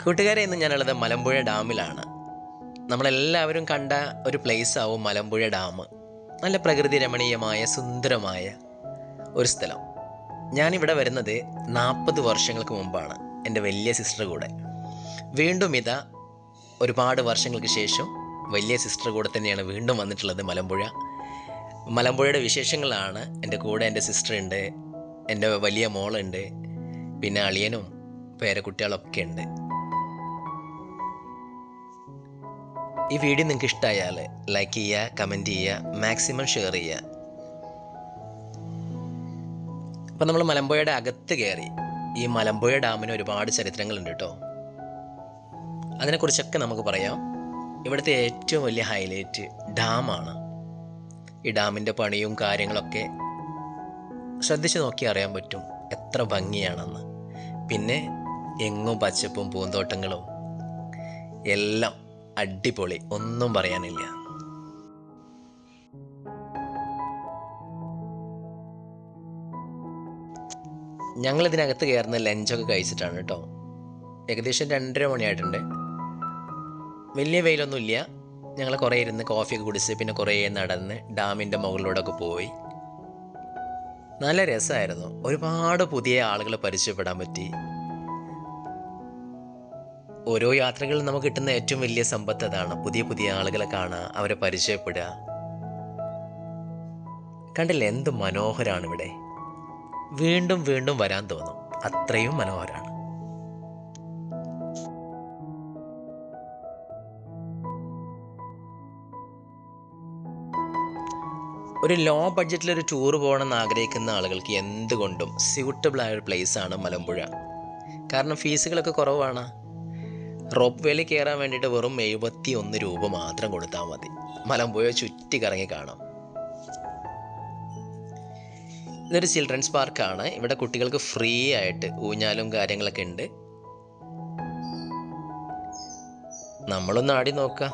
കൂട്ടുകാരെ, ഇന്ന് ഞാനുള്ളത് മലമ്പുഴ ഡാമിലാണ്. നമ്മളെല്ലാവരും കണ്ട ഒരു പ്ലേസ് ആവും മലമ്പുഴ ഡാം. നല്ല പ്രകൃതി രമണീയമായ സുന്ദരമായ ഒരു സ്ഥലം. ഞാനിവിടെ വരുന്നത് 40 വർഷങ്ങൾക്ക് മുമ്പാണ്, എൻ്റെ വലിയ സിസ്റ്റർ കൂടെ. വീണ്ടും ഇതാ ഒരുപാട് വർഷങ്ങൾക്ക് ശേഷം വലിയ സിസ്റ്റർ കൂടെ തന്നെയാണ് വീണ്ടും വന്നിട്ടുള്ളത് മലമ്പുഴ. മലമ്പുഴയുടെ വിശേഷങ്ങളാണ്. എൻ്റെ കൂടെ എൻ്റെ സിസ്റ്റർ ഉണ്ട്, എൻ്റെ വലിയ മോളുണ്ട്, പിന്നെ അളിയനും പേരക്കുട്ടികളൊക്കെ ഉണ്ട്. ഈ വീഡിയോ നിങ്ങൾക്ക് ഇഷ്ടമായാൽ ലൈക്ക് ചെയ്യുക, കമൻറ്റ് ചെയ്യുക, മാക്സിമം ഷെയർ ചെയ്യുക. അപ്പം നമ്മൾ മലമ്പുഴയുടെ അകത്ത് കയറി. ഈ മലമ്പുഴ ഡാമിന് ഒരുപാട് ചരിത്രങ്ങളുണ്ട് കേട്ടോ. അതിനെക്കുറിച്ചൊക്കെ നമുക്ക് പറയാം. ഇവിടുത്തെ ഏറ്റവും വലിയ ഹൈലൈറ്റ് ഡാമാണ്. ഈ ഡാമിൻ്റെ പണിയും കാര്യങ്ങളൊക്കെ ശ്രദ്ധിച്ച് നോക്കി അറിയാൻ പറ്റും എത്ര ഭംഗിയാണെന്ന്. പിന്നെ എങ്ങും പച്ചപ്പും പൂന്തോട്ടങ്ങളും എല്ലാം അടിപൊളി, ഒന്നും പറയാനില്ല. ഞങ്ങൾ ഇതിനകത്ത് കയറുന്ന ലഞ്ചൊക്കെ കഴിച്ചിട്ടാണ് കേട്ടോ. ഏകദേശം 2:30 മണിയായിട്ടുണ്ട്. വലിയ വെയിലൊന്നുമില്ല. ഞങ്ങൾ കുറേ ഇരുന്ന് കോഫിയൊക്കെ കുടിച്ച് പിന്നെ കുറേ നടന്ന് ഡാമിൻ്റെ മുകളിലൂടെയൊക്കെ പോയി. നല്ല രസമായിരുന്നു. ഒരുപാട് പുതിയ ആളുകളെ പരിചയപ്പെടാൻ പറ്റി. ഓരോ യാത്രകളിൽ നമുക്ക് കിട്ടുന്ന ഏറ്റവും വലിയ സമ്പത്ത് അതാണ്. പുതിയ പുതിയ ആളുകളെ കാണുക, അവരെ പരിചയപ്പെടുക. കണ്ടില്ലേ എന്ത് മനോഹരമാണ് ഇവിടെ. വീണ്ടും വീണ്ടും വരാൻ തോന്നും, അത്രയും മനോഹരമാണ്. ഒരു ലോ ബഡ്ജറ്റിലൊരു ടൂർ പോകണമെന്ന് ആഗ്രഹിക്കുന്ന ആളുകൾക്ക് എന്തുകൊണ്ടും സ്യൂട്ടബിൾ ആയ ഒരു പ്ലേസാണ് മലമ്പുഴ. കാരണം ഫീസുകളൊക്കെ കുറവാണ്. റോപ്പ് വേയിൽ കയറാൻ വേണ്ടിയിട്ട് വെറും 71 രൂപ മാത്രം കൊടുത്താൽ മതി. മലമ്പുഴ ചുറ്റി കറങ്ങി കാണാം. ഇതൊരു ചിൽഡ്രൻസ് പാർക്കാണ്. ഇവിടെ കുട്ടികൾക്ക് ഫ്രീ ആയിട്ട് ഊഞ്ഞാലും കാര്യങ്ങളൊക്കെ ഉണ്ട്. നമ്മളൊന്ന് ആടി നോക്കാം.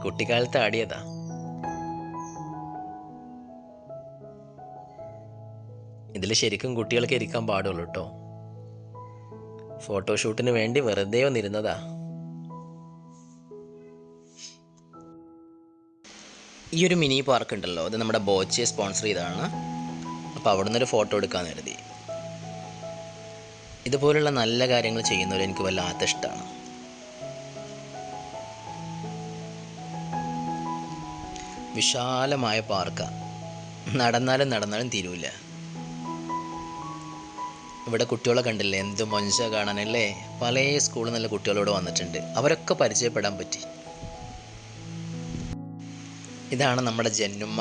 കുട്ടിക്കാലത്ത് ആടിയതാ. ഇതിൽ ശരിക്കും കുട്ടികൾക്ക് ഇരിക്കാൻ പാടുള്ളൂ കേട്ടോ. ഫോട്ടോഷൂട്ടിന് വേണ്ടി വെറുതെ ഒന്നിരുന്നതാ. ഈ ഒരു മിനി പാർക്ക് ഉണ്ടല്ലോ, അത് നമ്മുടെ ബോച്ചെ സ്പോൺസർ ചെയ്തതാണ്. അപ്പോൾ അവിടെ നിന്നൊരു ഫോട്ടോ എടുക്കാമെന്ന് കരുതി. ഇതുപോലുള്ള നല്ല കാര്യങ്ങൾ ചെയ്യുന്നവർ എനിക്ക് വല്ലാത്ത ഇഷ്ടമാണ്. വിശാലമായ പാർക്കാണ്. നടന്നാലും തീരൂല. ഇവിടെ കുട്ടികളെ കണ്ടില്ലേ, എന്ത് മൊഞ്ച കാണാനല്ലേ. പല സ്കൂളിൽ നല്ല കുട്ടികളോട് വന്നിട്ടുണ്ട്. അവരൊക്കെ പരിചയപ്പെടാൻ പറ്റി. ഇതാണ് നമ്മുടെ ജന്നുമ്മ,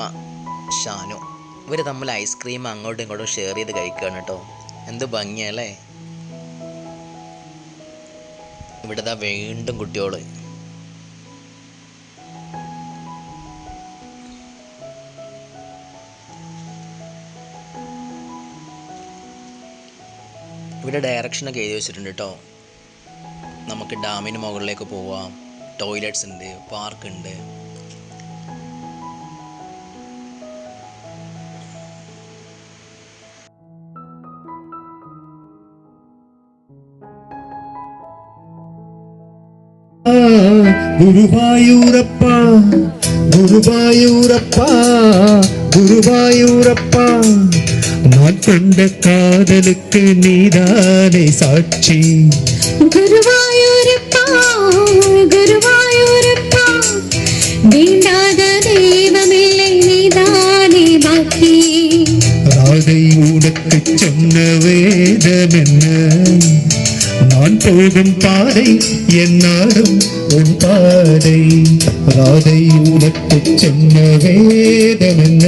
ഷാനു. ഇവർ തമ്മിൽ ഐസ്ക്രീം അങ്ങോട്ടും ഇങ്ങോട്ടും ഷെയർ ചെയ്ത് കഴിക്കുകയാണ് കേട്ടോ. എന്ത് ഭംഗിയല്ലേ. ഇവിടെ വീണ്ടും കുട്ടികൾ. ഇവിടെ ഡയറക്ഷനൊക്കെ എഴുതി വെച്ചിട്ടുണ്ട് കേട്ടോ. നമുക്ക് ഡാമിന് മുകളിലേക്ക് പോവാം. ടോയ്ലറ്റ്സ് ഉണ്ട്, പാർക്ക് ഉണ്ട്. ഗുരുവായൂരപ്പ ഗുരുവായൂരപ്പ ഗുരുവായൂരപ്പ, நான் கொண்ட காதலுக்கு நீதானே சாட்சி. ഗുരുവായൂരപ്പ ഗുരുവായൂരപ്പ, വേണ്ടാத தெய்வமில்லை நீதானே பாக்கி. ராதை உனக்கு சொன்ன வேதம் என்ன, நான் போகும் பாதை என்னாலும் உன் பாதை. ராதை உனக்கு சொன்ன வேதம் என்ன,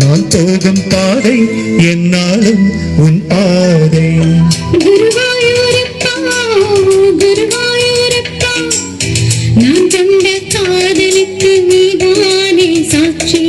நான் போகும் பாதை என்னாலும் உன் பாதை. ഗുരുവായൂരപ്പ ഗുരുവായൂരപ്പ, ഞാൻ കണ്ട കാതലുക്ക് നീതാനേ സാക്ഷി.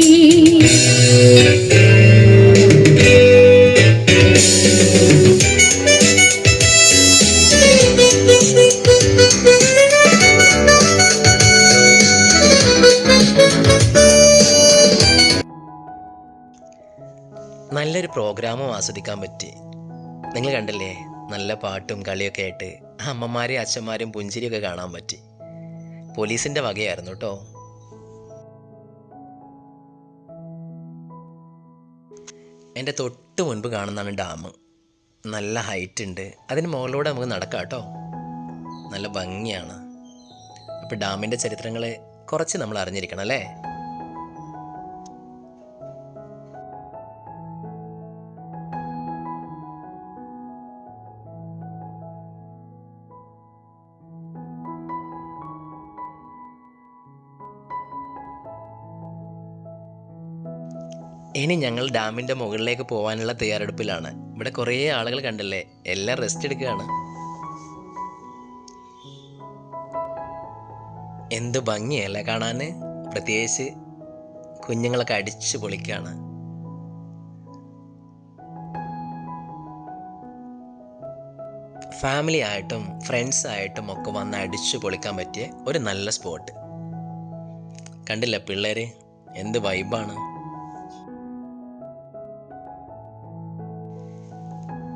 നല്ലൊരു പ്രോഗ്രാമും ആസ്വദിക്കാൻ പറ്റി. നിങ്ങൾ കണ്ടില്ലേ, നല്ല പാട്ടും കളിയൊക്കെ ആയിട്ട് അമ്മമാരെയും അച്ഛന്മാരും പുഞ്ചിരിയൊക്കെ കാണാൻ പറ്റി. പോലീസിൻ്റെ വകയായിരുന്നു കേട്ടോ. എൻ്റെ തൊട്ട് മുൻപ് കാണുന്നതാണ് ഡാം. നല്ല ഹൈറ്റ് ഉണ്ട്. അതിന് മുകളിലൂടെ നമുക്ക് നടക്കാം കേട്ടോ. നല്ല ഭംഗിയാണ്. അപ്പോൾ ഡാമിൻ്റെ ചരിത്രങ്ങൾ കുറച്ച് നമ്മൾ അറിഞ്ഞിരിക്കണം അല്ലേ? ഇനി ഞങ്ങൾ ഡാമിൻ്റെ മുകളിലേക്ക് പോകാനുള്ള തയ്യാറെടുപ്പിലാണ്. ഇവിടെ കുറേ ആളുകൾ കണ്ടല്ലേ, എല്ലാം റെസ്റ്റ് എടുക്കുകയാണ്. എന്ത് ഭംഗിയല്ലേ കാണാൻ. പ്രത്യേകിച്ച് കുഞ്ഞുങ്ങളൊക്കെ അടിച്ചു പൊളിക്കുകയാണ്. ഫാമിലി ആയിട്ടും ഫ്രണ്ട്സ് ആയിട്ടും ഒക്കെ വന്ന് അടിച്ചു പൊളിക്കാൻ പറ്റിയ ഒരു നല്ല സ്പോട്ട്. കണ്ടില്ല പിള്ളേർ, എന്ത് വൈബാണ്.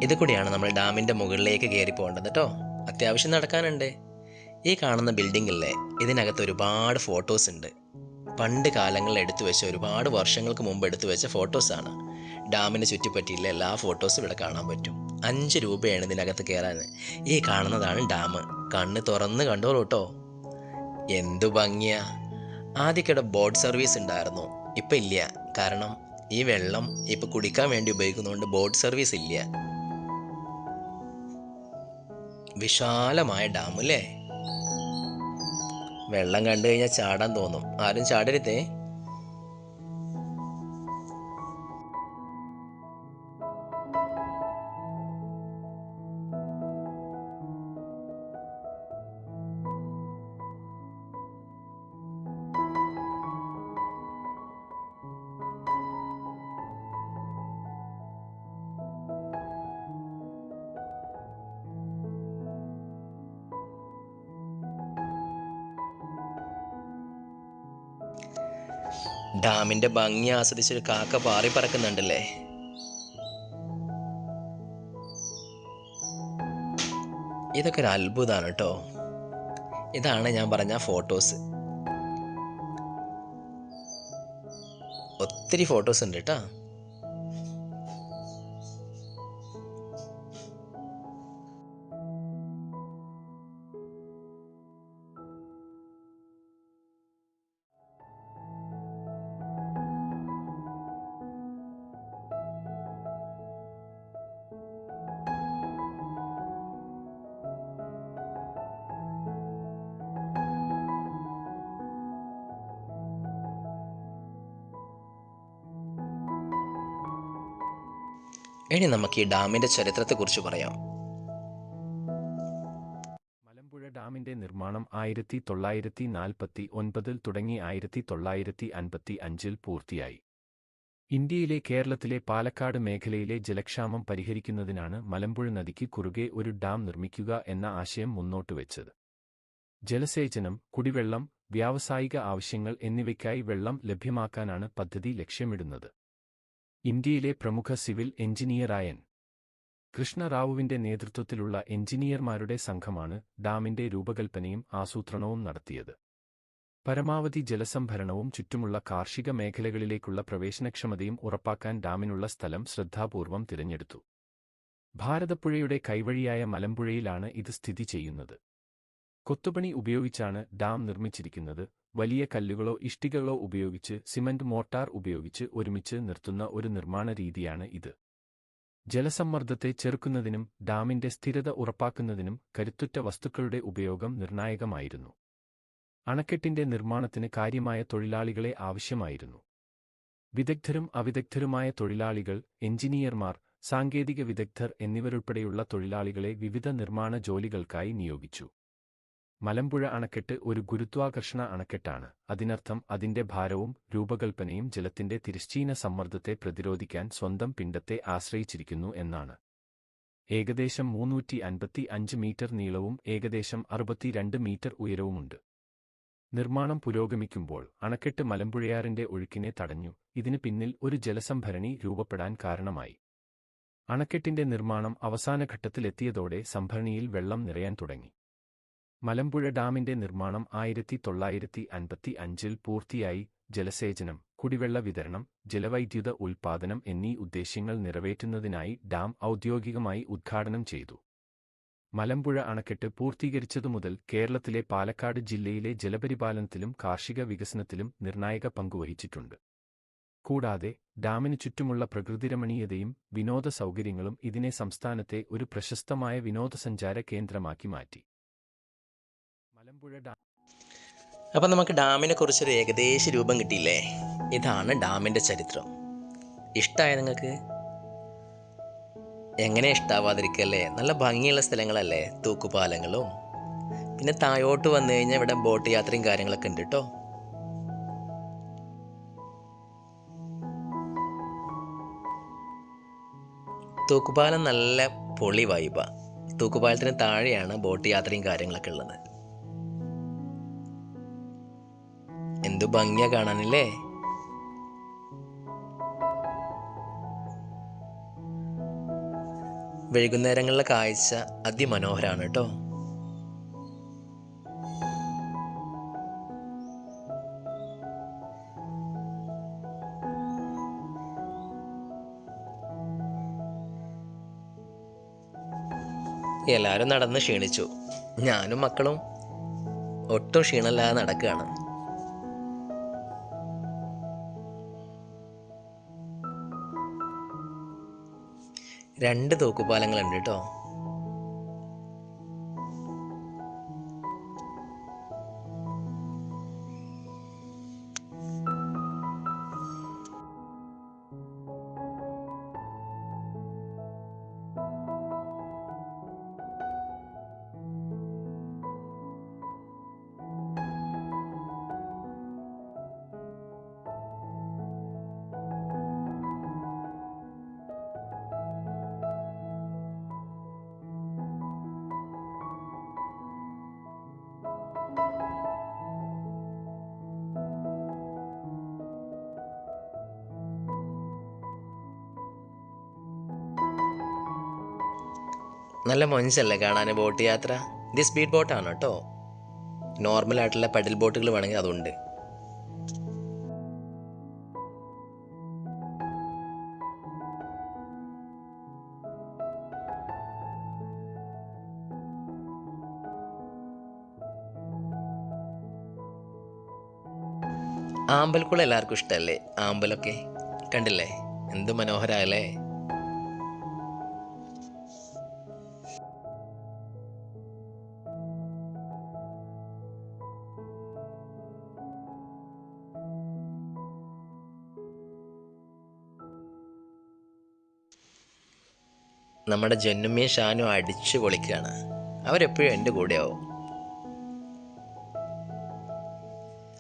ഇത് കൂടിയാണ് നമ്മൾ ഡാമിൻ്റെ മുകളിലേക്ക് കയറി പോകേണ്ടത് കേട്ടോ. അത്യാവശ്യം നടക്കാനുണ്ട്. ഈ കാണുന്ന ബിൽഡിങ്ങില്ലേ, ഇതിനകത്ത് ഒരുപാട് ഫോട്ടോസ് ഉണ്ട്. പണ്ട് കാലങ്ങളിൽ എടുത്തു വെച്ച, ഒരുപാട് വർഷങ്ങൾക്ക് മുമ്പ് എടുത്തു വെച്ച ഫോട്ടോസാണ്. ഡാമിനെ ചുറ്റിപ്പറ്റിയില്ല എല്ലാ ഫോട്ടോസും ഇവിടെ കാണാൻ പറ്റും. 5 രൂപയാണ് ഇതിനകത്ത് കയറാൻ. ഈ കാണുന്നതാണ് ഡാം. കണ്ണ് തുറന്ന് കണ്ടോളൂ കേട്ടോ. എന്തു ഭംഗിയാ. ആദ്യമൊക്കെ ബോട്ട് സർവീസ് ഉണ്ടായിരുന്നു, ഇപ്പം ഇല്ല. കാരണം ഈ വെള്ളം ഇപ്പം കുടിക്കാൻ വേണ്ടി ഉപയോഗിക്കുന്നതുകൊണ്ട് ബോട്ട് സർവീസ് ഇല്ല. വിശാലമായ ഡാം അല്ലേ. വെള്ളം കണ്ടു കഴിഞ്ഞാൽ ചാടാൻ തോന്നും. ആരും ചാടരുതേ. ഡാമിൻ്റെ ഭംഗി ആസ്വദിച്ചൊരു കാക്ക പാറി പറക്കുന്നുണ്ടല്ലേ. ഇതൊക്കെ ഒരു അത്ഭുതമാണ് കേട്ടോ. ഇതാണ് ഞാൻ പറഞ്ഞ ഫോട്ടോസ്. ഒത്തിരി ഫോട്ടോസ് ഉണ്ട് കേട്ടോ. ഇനി നമുക്ക് ഈ ഡാമിൻ്റെ ചരിത്രത്തെക്കുറിച്ച് പറയാം. മലമ്പുഴ ഡാമിന്റെ നിർമ്മാണം 1949 തുടങ്ങി 1955 പൂർത്തിയായി. ഇന്ത്യയിലെ കേരളത്തിലെ പാലക്കാട് മേഖലയിലെ ജലക്ഷാമം പരിഹരിക്കുന്നതിനാണ് മലമ്പുഴ നദിക്ക് കുറുകെ ഒരു ഡാം നിർമ്മിക്കുക എന്ന ആശയം മുന്നോട്ടുവെച്ചത്. ജലസേചനം, കുടിവെള്ളം, വ്യാവസായിക ആവശ്യങ്ങൾ എന്നിവയ്ക്കായി വെള്ളം ലഭ്യമാക്കാനാണ് പദ്ധതി ലക്ഷ്യമിടുന്നത്. ഇന്ത്യയിലെ പ്രമുഖ സിവിൽ എഞ്ചിനീയറായ എൻ. കൃഷ്ണറാവുവിന്റെ നേതൃത്വത്തിലുള്ള എഞ്ചിനീയർമാരുടെ സംഘമാണ് ഡാമിന്റെ രൂപകൽപ്പനയും ആസൂത്രണവും നടത്തിയത്. പരമാവധി ജലസംഭരണവും ചുറ്റുമുള്ള കാർഷിക മേഖലകളിലേക്കുള്ള പ്രവേശനക്ഷമതയും ഉറപ്പാക്കാൻ ഡാമിനുള്ള സ്ഥലം ശ്രദ്ധാപൂർവം തിരഞ്ഞെടുത്തു. ഭാരതപ്പുഴയുടെ കൈവഴിയായ മലമ്പുഴയിലാണ് ഇത് സ്ഥിതി ചെയ്യുന്നത്. കൊത്തുപണി ഉപയോഗിച്ചാണ് ഡാം നിർമ്മിച്ചിരിക്കുന്നത്. വലിയ കല്ലുകളോ ഇഷ്ടികകളോ ഉപയോഗിച്ച് സിമന്റ് മോർട്ടാർ ഉപയോഗിച്ച് ഒരുമിച്ച് നിർത്തുന്ന ഒരു നിർമ്മാണ രീതിയാണ് ഇത്. ജലസമ്മർദ്ദത്തെ ചെറുക്കുന്നതിനും ഡാമിന്റെ സ്ഥിരത ഉറപ്പാക്കുന്നതിനും കരുത്തുറ്റ വസ്തുക്കളുടെ ഉപയോഗം നിർണായകമായിരുന്നു. അണക്കെട്ടിന്റെ നിർമ്മാണത്തിന് കാര്യമായ തൊഴിലാളികളെ ആവശ്യമായിരുന്നു. വിദഗ്ധരും അവിദഗ്ധരുമായ തൊഴിലാളികൾ, എഞ്ചിനീയർമാർ, സാങ്കേതിക വിദഗ്ധർ എന്നിവരുൾപ്പെടെയുള്ള തൊഴിലാളികളെ വിവിധ നിർമ്മാണ ജോലികൾക്കായി നിയോഗിച്ചു. മലമ്പുഴ അണക്കെട്ട് ഒരു ഗുരുത്വാകർഷണ അണക്കെട്ടാണ്. അതിനർത്ഥം അതിന്റെ ഭാരവും രൂപകൽപ്പനയും ജലത്തിന്റെ തിരശ്ചീന സമ്മർദ്ദത്തെ പ്രതിരോധിക്കാൻ സ്വന്തം പിണ്ഡത്തെ ആശ്രയിച്ചിരിക്കുന്നു എന്നാണ്. ഏകദേശം 355 മീറ്റർ നീളവും ഏകദേശം 62 മീറ്റർ ഉയരവുമുണ്ട്. നിർമ്മാണം പുരോഗമിക്കുമ്പോൾ അണക്കെട്ട് മലമ്പുഴയാറിന്റെ ഒഴുക്കിനെ തടഞ്ഞു. ഇതിന് പിന്നിൽ ഒരു ജലസംഭരണി രൂപപ്പെടാൻ കാരണമായി. അണക്കെട്ടിന്റെ നിർമ്മാണം അവസാന ഘട്ടത്തിലെത്തിയതോടെ സംഭരണിയിൽ വെള്ളം നിറയാൻ തുടങ്ങി. മലമ്പുഴ ഡാമിന്റെ നിർമ്മാണം 1955-ൽ പൂർത്തിയായി. ജലസേചനം, കുടിവെള്ള വിതരണം, ജലവൈദ്യുത ഉൽപ്പാദനം എന്നീ ഉദ്ദേശ്യങ്ങൾ നിറവേറ്റുന്നതിനായി ഡാം ഔദ്യോഗികമായി ഉദ്ഘാടനം ചെയ്തു. മലമ്പുഴ അണക്കെട്ട് പൂർത്തീകരിച്ചതുമുതൽ കേരളത്തിലെ പാലക്കാട് ജില്ലയിലെ ജലപരിപാലനത്തിലും കാർഷിക വികസനത്തിലും നിർണായക പങ്കുവഹിച്ചിട്ടുണ്ട്. കൂടാതെ ഡാമിനു ചുറ്റുമുള്ള പ്രകൃതിരമണീയതയും വിനോദ സൗകര്യങ്ങളും ഇതിനെ സംസ്ഥാനത്തെ ഒരു പ്രശസ്തമായ വിനോദസഞ്ചാര കേന്ദ്രമാക്കി മാറ്റി. മലമ്പുഴ ഡാം. അപ്പം നമുക്ക് ഡാമിനെ കുറിച്ചൊരു ഏകദേശ രൂപം കിട്ടിയില്ലേ? ഇതാണ് ഡാമിൻ്റെ ചരിത്രം. ഇഷ്ടമായ നിങ്ങൾക്ക്? എങ്ങനെ ഇഷ്ടാവാതിരിക്കല്ലേ? നല്ല ഭംഗിയുള്ള സ്ഥലങ്ങളല്ലേ, തൂക്കുപാലങ്ങളും. പിന്നെ താഴോട്ട് വന്നു കഴിഞ്ഞാൽ ഇവിടെ ബോട്ട് യാത്രയും കാര്യങ്ങളൊക്കെ ഉണ്ട് കേട്ടോ. തൂക്കുപാലം നല്ല പൊളി വൈബാ. തൂക്കുപാലത്തിന് താഴെയാണ് ബോട്ട് യാത്രയും കാര്യങ്ങളൊക്കെ ഉള്ളത്. എന്തു ഭംഗിയാ കാണാനില്ലേ? വൈകുന്നേരങ്ങളിലെ കാഴ്ച അതിമനോഹരമാണ് കേട്ടോ. എല്ലാവരും നടന്ന് ക്ഷീണിച്ചു. ഞാനും മക്കളും ഒട്ടും ക്ഷീണമില്ലാതെ നടക്കുകയാണ്. രണ്ട് തൂക്കുപാലങ്ങളുണ്ട് കേട്ടോ. നല്ല മൊഞ്ചല്ലേ കാണാൻ ബോട്ട് യാത്ര. ഇത് സ്പീഡ് ബോട്ടാണ് കേട്ടോ. നോർമലായിട്ടുള്ള പെഡൽ ബോട്ടുകൾ വേണമെങ്കിൽ അതുണ്ട്. ആമ്പൽക്കുളം എല്ലാവർക്കും ഇഷ്ടമല്ലേ? ആമ്പലൊക്കെ കണ്ടില്ലേ? എന്ത് മനോഹരല്ലേ? നമ്മുടെ ജന്നുമ്മയും ഷാനും അടിച്ചു പൊളിക്കുകയാണ്. അവരെപ്പോഴും എൻ്റെ കൂടെയാവും.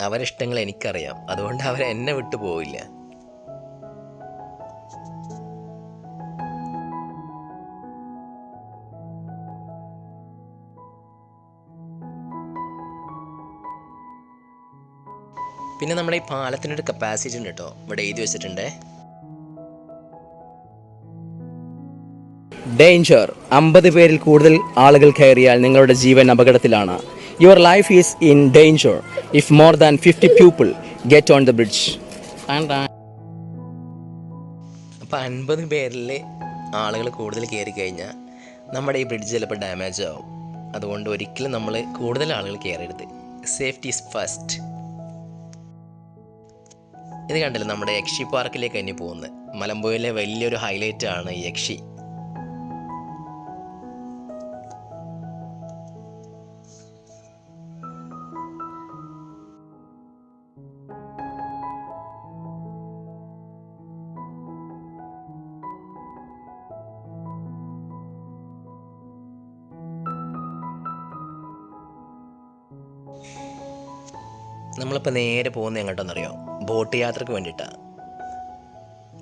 അവരിഷ്ടങ്ങൾ എനിക്കറിയാം, അതുകൊണ്ട് അവരെന്നെ വിട്ടു പോവില്ല. പിന്നെ നമ്മുടെ ഈ പാലത്തിനൊരു കപ്പാസിറ്റി ഉണ്ട് കേട്ടോ. ഇവിടെ എഴുതി വെച്ചിട്ടുണ്ടേ, ഡേഞ്ചർ. 50 പേരിൽ കൂടുതൽ ആളുകൾ കയറിയാൽ നിങ്ങളുടെ ജീവൻ അപകടത്തിലാണ്. Your life is in danger if more than 50 people get on the bridge. അപ്പം 50 പേരിൽ ആളുകൾ കൂടുതൽ കയറി കഴിഞ്ഞാൽ നമ്മുടെ ഈ ബ്രിഡ്ജ് ചിലപ്പോൾ ഡാമേജ് ആവും. അതുകൊണ്ട് ഒരിക്കലും നമ്മൾ കൂടുതൽ ആളുകൾ കയറരുത്. Safety is first. ഇത് കണ്ടില്ല, നമ്മുടെ യക്ഷി പാർക്കിലേക്ക് തന്നെ പോകുന്നത്. മലമ്പുഴയിലെ വലിയൊരു ഹൈലൈറ്റ് ആണ് ഈ യക്ഷി. നമ്മളിപ്പോൾ നേരെ പോകുന്നത് എങ്ങോട്ടെന്നറിയോ? ബോട്ട് യാത്രക്ക് വേണ്ടിയിട്ടാണ്.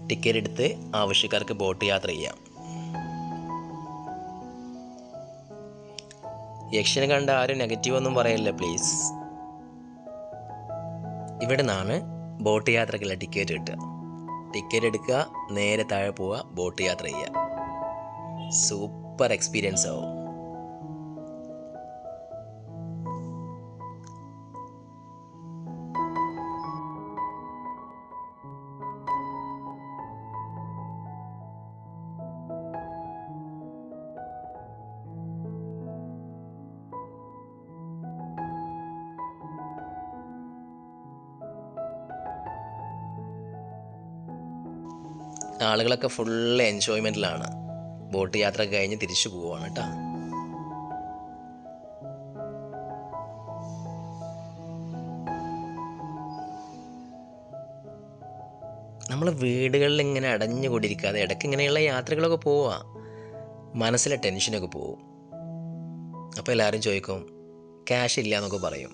ടിക്കറ്റ് എടുത്ത് ആവശ്യക്കാർക്ക് ബോട്ട് യാത്ര ചെയ്യാം. യക്ഷനെ കണ്ട ആരും നെഗറ്റീവ് ഒന്നും പറയല്ല പ്ലീസ്. ഇവിടെ നിന്നാണ് ബോട്ട് യാത്രക്കുള്ള ടിക്കറ്റ് കിട്ടുക. ടിക്കറ്റ് എടുക്കുക, നേരെ താഴെ പോവുക, ബോട്ട് യാത്ര ചെയ്യുക. സൂപ്പർ എക്സ്പീരിയൻസ് ആവും. ആളുകളൊക്കെ ഫുൾ എൻജോയ്മെൻറ്റിലാണ്. ബോട്ട് യാത്ര കഴിഞ്ഞ് തിരിച്ചു പോവുകയാണ് കേട്ടോ. നമ്മൾ വീടുകളിൽ ഇങ്ങനെ അടഞ്ഞുകൂടിയിരിക്കാതെ ഇടയ്ക്ക് ഇങ്ങനെയുള്ള യാത്രകളൊക്കെ പോവുക, മനസ്സിലെ ടെൻഷനൊക്കെ പോവും. അപ്പോൾ എല്ലാവരും ചോദിക്കും ക്യാഷ് ഇല്ല എന്നൊക്കെ പറയും.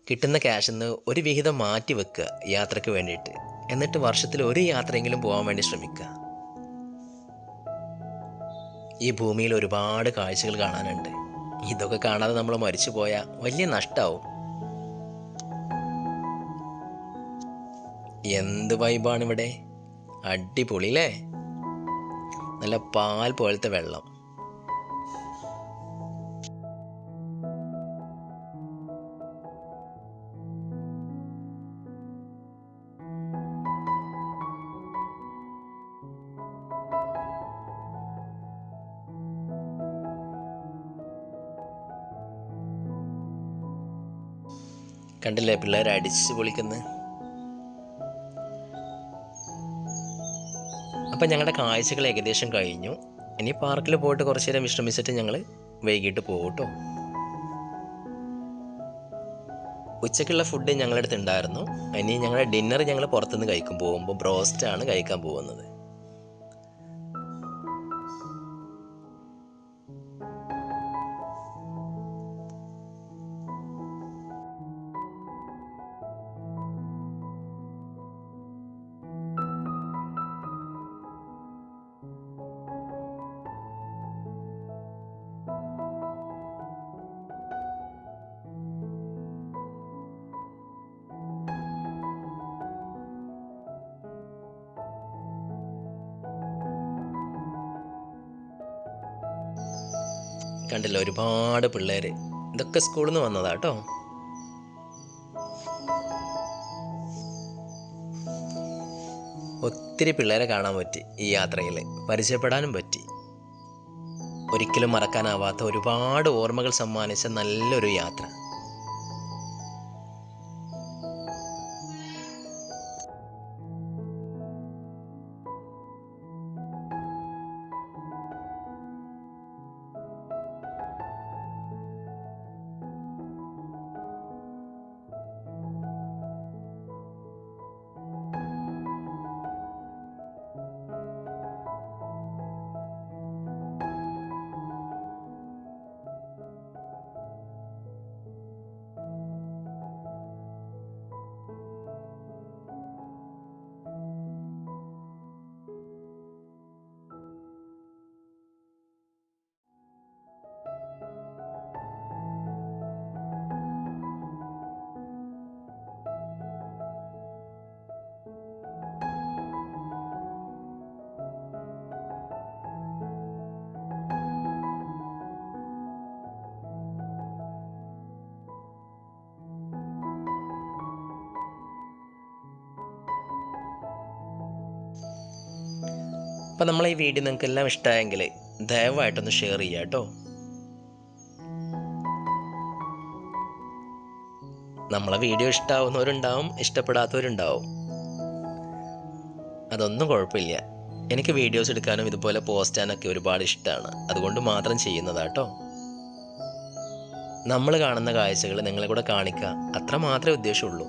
കിട്ടുന്ന ക്യാഷിൽ നിന്ന് ഒരു വിഹിതം മാറ്റി വെക്കുക യാത്രയ്ക്ക് വേണ്ടിയിട്ട്. എന്നിട്ട് വർഷത്തിൽ ഒരു യാത്രയെങ്കിലും പോകാൻ വേണ്ടി ശ്രമിക്കുക. ഈ ഭൂമിയിൽ ഒരുപാട് കാഴ്ചകൾ കാണാനുണ്ട്. ഇതൊക്കെ കാണാതെ നമ്മൾ മരിച്ചു പോയാൽ വലിയ നഷ്ടമാവും. എന്ത് വൈബാണ് ഇവിടെ, അടിപൊളി അല്ലേ? നല്ല പാൽ പോലത്തെ വെള്ളം. കണ്ടില്ലേ പിള്ളേർ അടിച്ച് പൊളിക്കുന്നത്. അപ്പം ഞങ്ങളുടെ കാഴ്ചകൾ ഏകദേശം കഴിഞ്ഞു. ഇനി പാർക്കിൽ പോയിട്ട് കുറച്ച് നേരം വിശ്രമിച്ചിട്ട് ഞങ്ങൾ വൈകിട്ട് പോകും കേട്ടോ. ഉച്ചയ്ക്കുള്ള ഫുഡ് ഞങ്ങളുടെ അടുത്ത് ഉണ്ടായിരുന്നു. ഇനി ഞങ്ങളുടെ ഡിന്നർ ഞങ്ങൾ പുറത്തുനിന്ന് കഴിക്കും. പോകുമ്പോൾ ബ്രോസ്റ്റാണ് കഴിക്കാൻ പോകുന്നത്. കണ്ടില്ല ഒരുപാട് പിള്ളേർ. ഇതൊക്കെ സ്കൂളിൽ നിന്ന് വന്നതാ കേട്ടോ. ഒത്തിരി പിള്ളേരെ കാണാൻ പറ്റി ഈ യാത്രയിൽ, പരിചയപ്പെടാനും പറ്റി. ഒരിക്കലും മറക്കാനാവാത്ത ഒരുപാട് ഓർമ്മകൾ സമ്മാനിച്ച നല്ലൊരു യാത്ര. അപ്പം നമ്മളെ ഈ വീഡിയോ നിങ്ങൾക്ക് എല്ലാം ഇഷ്ടമായെങ്കിൽ ദയവായിട്ടൊന്ന് ഷെയർ ചെയ്യുക കേട്ടോ. നമ്മളെ വീഡിയോ ഇഷ്ടമാവുന്നവരുണ്ടാവും, ഇഷ്ടപ്പെടാത്തവരുണ്ടാവും. അതൊന്നും കുഴപ്പമില്ല. എനിക്ക് വീഡിയോസ് എടുക്കാനും ഇതുപോലെ പോസ്റ്റ് ചെയ്യാനൊക്കെ ഒരുപാട് ഇഷ്ടമാണ്. അതുകൊണ്ട് മാത്രം ചെയ്യുന്നതാട്ടോ. നമ്മൾ കാണുന്ന കാഴ്ചകൾ നിങ്ങളെ കൂടെ കാണിക്കുക, അത്ര മാത്രമേ ഉദ്ദേശമുള്ളൂ.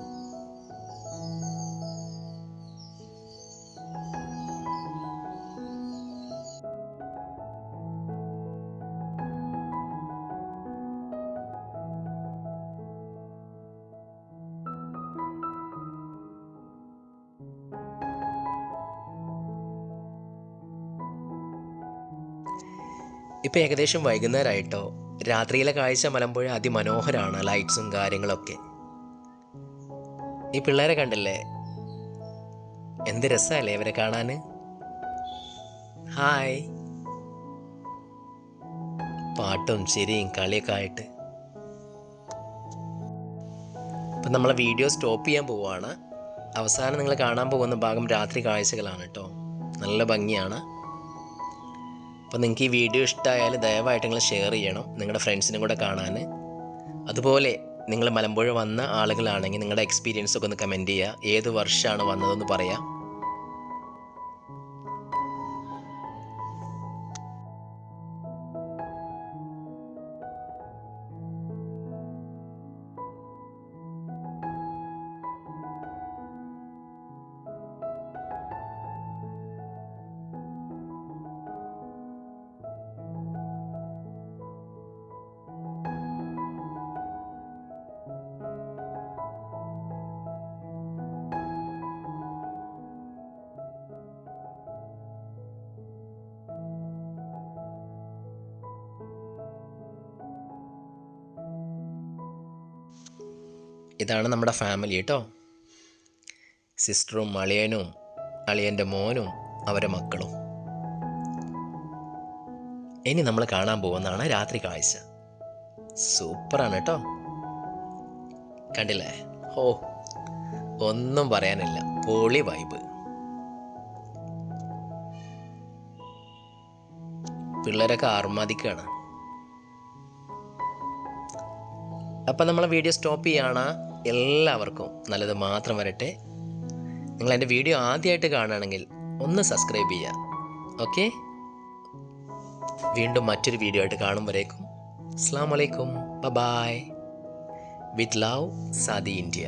ഇപ്പം ഏകദേശം വൈകുന്നേരമായിട്ടോ. രാത്രിയിലെ കാഴ്ച മലമ്പുഴ അതിമനോഹരമാണ്, ലൈറ്റ്സും കാര്യങ്ങളൊക്കെ. ഈ പിള്ളേരെ കണ്ടില്ലേ, എന്ത് രസമല്ലേ ഇവരെ കാണാൻ. ഹായ്. പാട്ടും ചിരിയും കളിയൊക്കെ ആയിട്ട്. അപ്പം നമ്മളെ വീഡിയോ സ്റ്റോപ്പ് ചെയ്യാൻ പോവുകയാണ്. അവസാനം നിങ്ങൾ കാണാൻ പോകുന്ന ഭാഗം രാത്രി കാഴ്ചകളാണ് കേട്ടോ. നല്ല ഭംഗിയാണ്. അപ്പോൾ നിങ്ങൾക്ക് ഈ വീഡിയോ ഇഷ്ടമായാൽ ദയവായിട്ട് നിങ്ങൾ ഷെയർ ചെയ്യണം നിങ്ങളുടെ ഫ്രണ്ട്സിനും കൂടെ കാണാൻ. അതുപോലെ നിങ്ങൾ മലമ്പുഴ വന്ന ആളുകളാണെങ്കിൽ നിങ്ങളുടെ എക്സ്പീരിയൻസൊക്കെ ഒന്ന് കമൻറ്റ് ചെയ്യുക. ഏത് വർഷമാണ് വന്നതെന്ന് പറയാം. ഇതാണ് നമ്മുടെ ഫാമിലി കേട്ടോ. സിസ്റ്ററും അളിയനും അളിയൻ്റെ മോനും അവരെ മക്കളും. ഇനി നമ്മൾ കാണാൻ പോകുന്നതാണ് രാത്രി കാഴ്ച. സൂപ്പറാണ് കേട്ടോ. കണ്ടില്ലേ? ഓ, ഒന്നും പറയാനില്ല. പൊളി വൈബ്. പിള്ളേരൊക്കെ ആർമാദിക്കുകയാണ്. അപ്പം നമ്മളെ വീഡിയോ സ്റ്റോപ്പ് ചെയ്യാണ്. എല്ലാവർക്കും നല്ലത് മാത്രം വരട്ടെ. നിങ്ങൾ എൻ്റെ വീഡിയോ ആദ്യമായിട്ട് കാണുകയാണെങ്കിൽ ഒന്ന് സബ്സ്ക്രൈബ് ചെയ്യുക. ഓക്കെ, വീണ്ടും മറ്റൊരു വീഡിയോ ആയിട്ട് കാണുമ്പോഴേക്കും അസ്സലാമു അലൈക്കും, bye. With love, Sadi India.